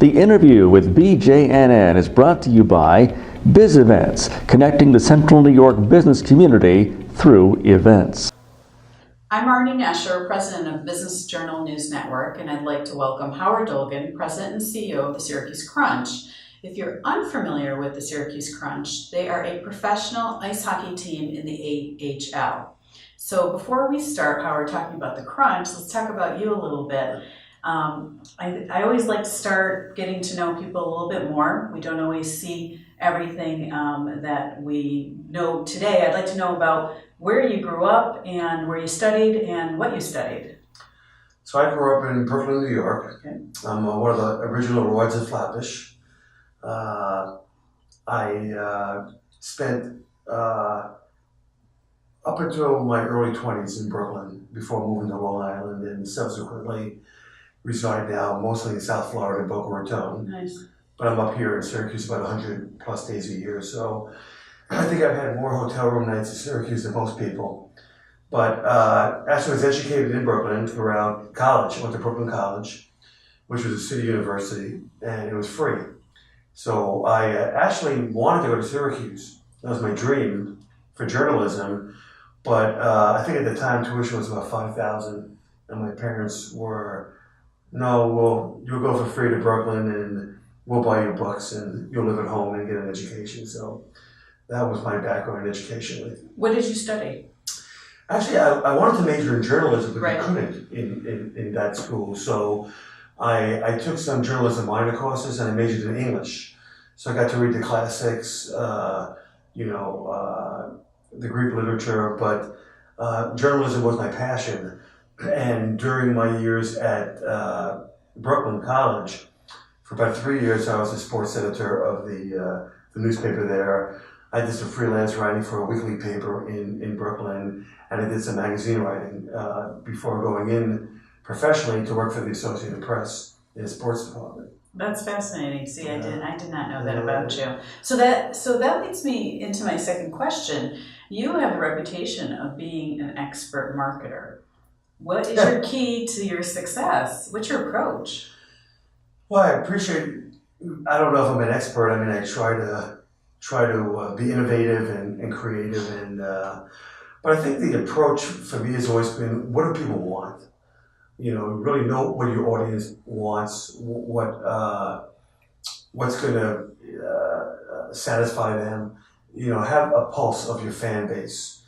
The interview with BJNN is brought to you by Biz Events, connecting the Central New York business community through events. I'm Marny Nesher, President of Business Journal News Network, and I'd like to welcome Howard Dolgon, President and CEO of the Syracuse Crunch. If you're unfamiliar with the Syracuse Crunch, they are a professional ice hockey team in the AHL. So before we start, Howard, talking about the Crunch, let's talk about you a little bit. I always like to start getting to know people a little bit more. We don't always see everything that we know today. I'd like to know about where you grew up and where you studied and what you studied. So I grew up in Brooklyn, New York. Okay. I'm one of the original Roids of Flatbush. I spent up until my early 20s in Brooklyn before moving to Long Island, and subsequently reside now mostly in South Florida, Boca Raton. Nice. But I'm up here in Syracuse about 100 plus days a year. So I think I've had more hotel room nights in Syracuse than most people. But actually I was educated in Brooklyn throughout college. I went to Brooklyn College, which was a city university, and it was free. So I actually wanted to go to Syracuse. That was my dream for journalism. But I think at the time tuition was about $5,000, and my parents were, no, you'll go for free to Brooklyn and we'll buy you books and you'll live at home and get an education. So that was my background educationally. What did you study? Actually, I wanted to major in journalism, but I couldn't in that school. So I took some journalism minor courses and I majored in English. So I got to read the classics, the Greek literature, but journalism was my passion. And during my years at Brooklyn College, for about 3 years, I was the sports editor of the newspaper there. I did some freelance writing for a weekly paper in Brooklyn, and I did some magazine writing before going in professionally to work for the Associated Press in the sports department. That's fascinating. See, I did not know that about you. So that leads me into my second question. You have a reputation of being an expert marketer. What is your key to your success? What's your approach? Well, I appreciate. I don't know if I'm an expert. I mean, I try to be innovative and creative, and but I think the approach for me has always been, what do people want? Really know what your audience wants, what's going to satisfy them. Have a pulse of your fan base,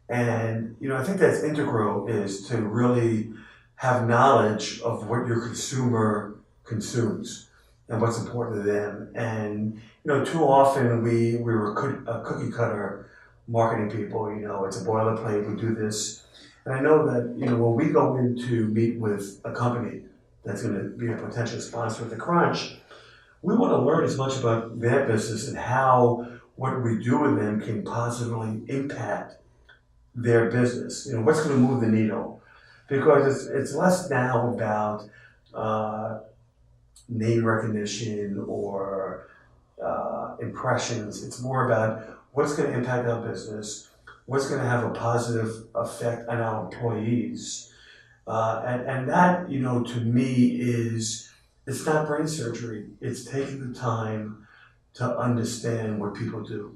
and I think that's integral, is to really have knowledge of what your consumer consumes and what's important to them. And too often we were cookie cutter marketing people. It's a boilerplate. We do this. And I know that, when we go in to meet with a company that's going to be a potential sponsor of the Crunch, we want to learn as much about their business and how what we do with them can positively impact their business. What's going to move the needle? Because it's less now about name recognition or impressions. It's more about what's going to impact our business, what's going to have a positive effect on our employees. And that, to me it's not brain surgery. It's taking the time to understand what people do.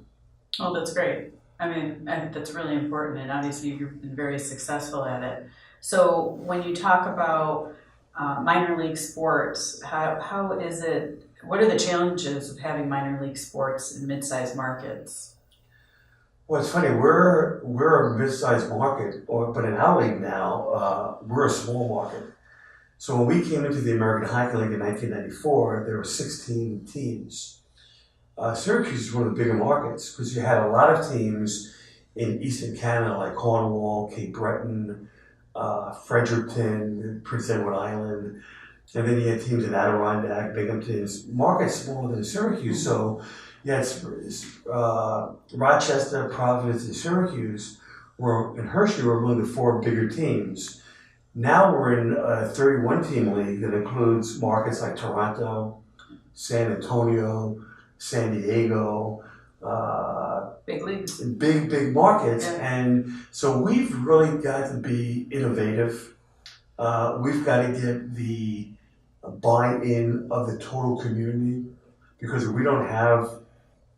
Oh, that's great. I think that's really important, and obviously you've been very successful at it. So when you talk about minor league sports, how is it, what are the challenges of having minor league sports in mid-sized markets? Well, it's funny, we're a mid-sized market, but in our league now, we're a small market. So when we came into the American Hockey League in 1994, there were 16 teams. Syracuse is one of the bigger markets because you had a lot of teams in Eastern Canada, like Cornwall, Cape Breton, Fredericton, Prince Edward Island, and then you had teams in Adirondack, Binghamton, markets smaller than Syracuse. So you had Rochester, Providence, and Syracuse, and Hershey were among the four bigger teams. Now we're in a 31-team league that includes markets like Toronto, San Antonio, San Diego, big leagues, big markets. Yeah. And so we've really got to be innovative. We've got to get the buy-in of the total community, because if we don't have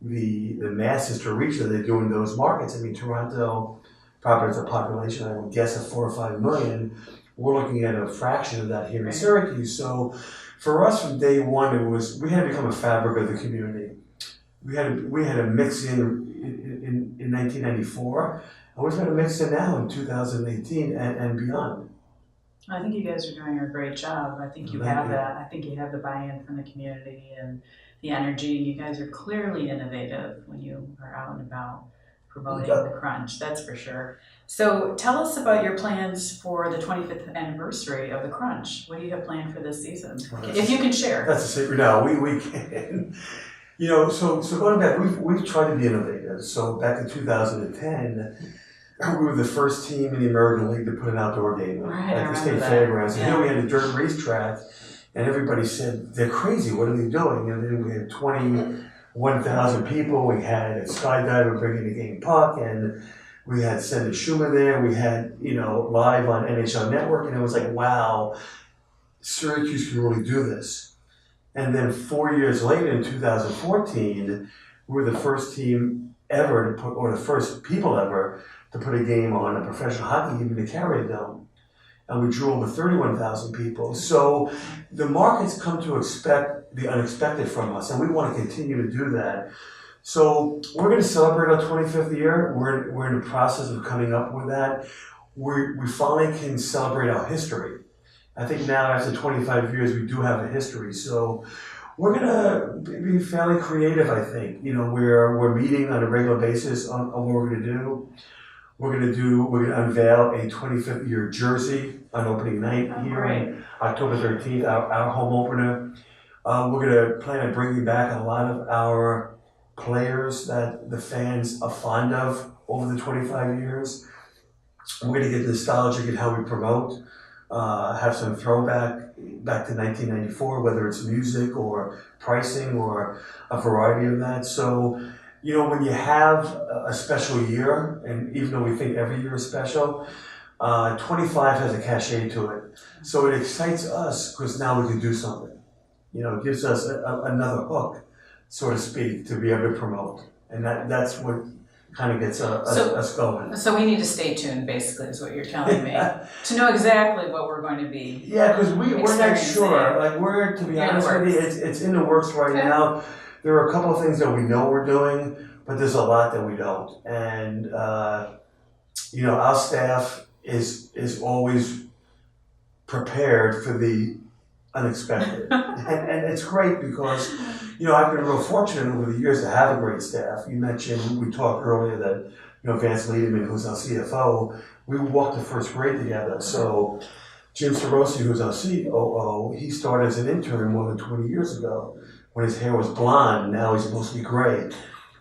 the masses to reach that they do in those markets. I mean, Toronto probably has a population, I would guess, of 4 or 5 million. We're looking at a fraction of that here in Syracuse. So for us from day one, we had to become a fabric of the community. We had to mix in 1994, and we're going to mix in now in 2018 and beyond. I think you guys are doing a great job. I think you have that. I think you have the buy-in from the community and the energy. You guys are clearly innovative when you are out and about promoting the Crunch, that's for sure. So tell us about your plans for the 25th anniversary of the Crunch. What do you have planned for this season? If you can share. That's a secret. No, we can. You know, so going back, we've tried to be innovative. So back in 2010, we were the first team in the American League to put an outdoor game at the state fairgrounds. And here we had a dirt racetrack, and everybody said, they're crazy, what are they doing? And then we had 21,000 people. We had a skydiver bringing the game puck, and we had Senator Schumer there. We had, live on NHL Network, and it was like, wow, Syracuse can really do this. And then 4 years later, in 2014, we were the first team ever to put, or the first people ever to put a game on, a professional hockey game in the Carrier Dome. And we drew over 31,000 people. So the market's come to expect the unexpected from us, and we want to continue to do that. So we're going to celebrate our 25th year. We're in the process of coming up with that. We finally can celebrate our history. I think now, after 25 years, we do have a history. So we're going to be fairly creative, I think. We're meeting on a regular basis on what we're going to do. We're going to unveil a 25th year jersey on opening night here on October 13th, our home opener. We're going to plan on bringing back a lot of our players that the fans are fond of over the 25 years. We're going to get nostalgic in how we promote, have some throwback back to 1994, whether it's music or pricing or a variety of that. So, when you have a special year, and even though we think every year is special, 25 has a cachet to it. So it excites us because now we can do something. It gives us another hook, so to speak, to be able to promote. And that's what kind of gets us going. So we need to stay tuned, basically, is what you're telling me, to know exactly what we're going to be. Yeah, because we're not sure. To be honest with you, it's in the works right now. There are a couple of things that we know we're doing, but there's a lot that we don't. And, our staff is always prepared for the unexpected. and it's great because, I've been real fortunate over the years to have a great staff. You mentioned, we talked earlier that, Vance Lederman, who's our CFO, we walked to first grade together. So Jim Sorosi, who's our COO, he started as an intern more than 20 years ago when his hair was blonde. Now he's mostly gray.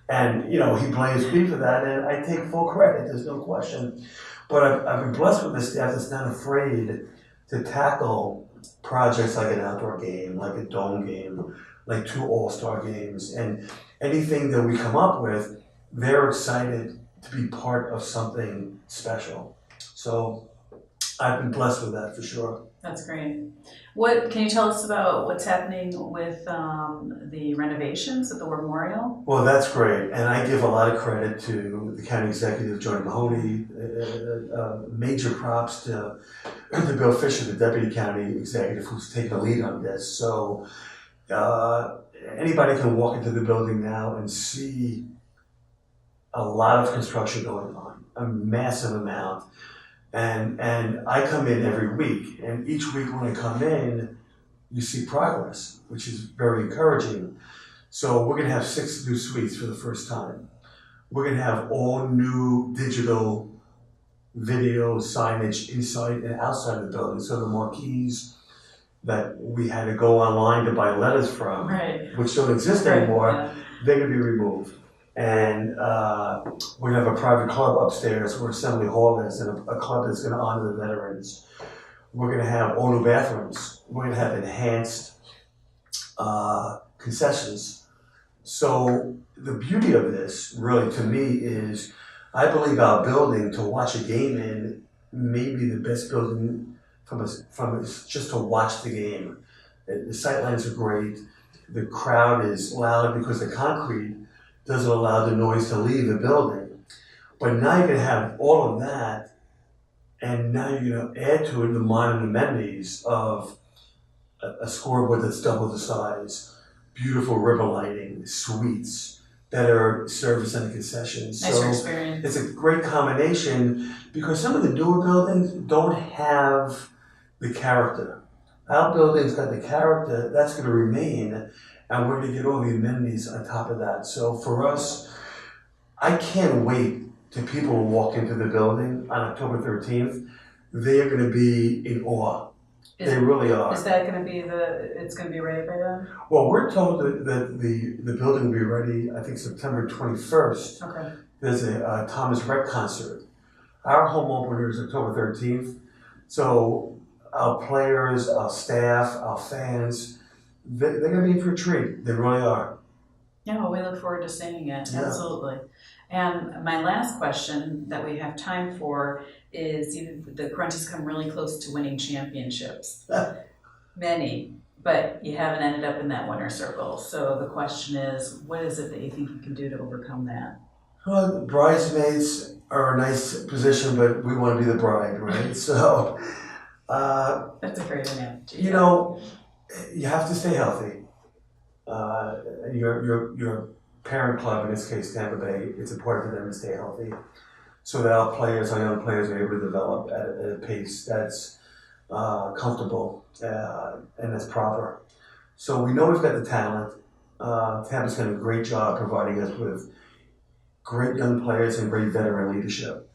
And, he blames me for that, and I take full credit, there's no question. But I've been blessed with a staff that's not afraid to tackle projects like an outdoor game, like a dome game, like 2 all-star games, and anything that we come up with, they're excited to be part of something special. So I've been blessed with that for sure. That's great. What can you tell us about what's happening with the renovations at the War Memorial? Well, that's great, and I give a lot of credit to the county executive, Jordan Mahoney. Major props to Bill Fisher, the deputy county executive, who's taken the lead on this. So anybody can walk into the building now and see a lot of construction going on, a massive amount. And I come in every week, and each week when I come in, you see progress, which is very encouraging. So we're going to have 6 new suites for the first time. We're going to have all new digital video signage inside and outside the building. So the marquees that we had to go online to buy letters from, which don't exist anymore, they're going to be removed. And we're going to have a private club upstairs where Assembly Hall is, and a club that's going to honor the veterans. We're going to have all new bathrooms. We're going to have enhanced concessions. So the beauty of this, really, to me, is I believe our building to watch a game in may be the best building from us just to watch the game. The sightlines are great. The crowd is loud because the concrete doesn't allow the noise to leave the building. But now you're going to have all of that, and now you're going to add to it the modern amenities of a scoreboard that's double the size, beautiful ribbon lighting, suites, better service and concessions. Nicer experience. It's a great combination because some of the newer buildings don't have the character. Our building's got the character, that's going to remain, and we're going to get all the amenities on top of that. So for us, I can't wait till people walk into the building on October 13th. They are going to be in awe. They really are. Is that going to be it's going to be ready by then? Well, we're told that the building will be ready, I think, September 21st. Okay. There's a Thomas Rhett concert. Our home opener is October 13th. So our players, our staff, our fans, they're going to be in for a treat. They really are. Yeah, well, we look forward to seeing it. Yeah. Absolutely. And my last question that we have time for is the Crunch has come really close to winning championships. Many, but you haven't ended up in that winner circle. So the question is, what is it that you think you can do to overcome that? Well, the bridesmaids are a nice position, but we want to be the bride, right? So, That's a great analogy. you know, you have to stay healthy. Your parent club, in this case Tampa Bay, it's important for them to stay healthy so that our young players are able to develop at a pace that's comfortable and that's proper. So we know we've got the talent. Tampa's done a great job providing us with great young players and great veteran leadership.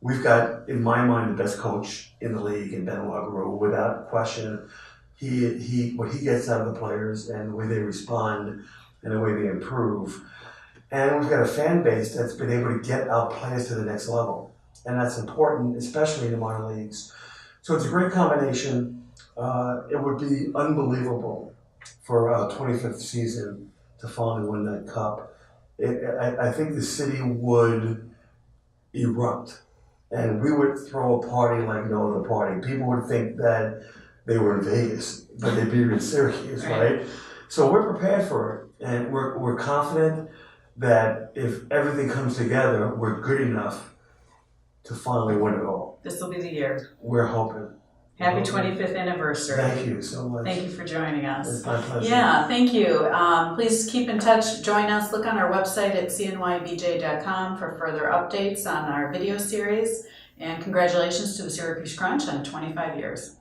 We've got, in my mind, the best coach in the league in Benoit Gros, without question. What he gets out of the players and the way they respond and the way they improve. And we've got a fan base that's been able to get our players to the next level. And that's important, especially in the minor leagues. So it's a great combination. It would be unbelievable for our 25th season to finally win that cup. I think the city would erupt and we would throw a party like no other party. People would think that they were in Vegas, but they'd be in Syracuse, right? So we're prepared for it, and we're confident that if everything comes together, we're good enough to finally win it all. This will be the year. We're hoping. Happy 25th anniversary. Thank you so much. Thank you for joining us. It's my pleasure. Yeah, thank you. Please keep in touch. Join us. Look on our website at cnybj.com for further updates on our video series. And congratulations to the Syracuse Crunch on 25 years.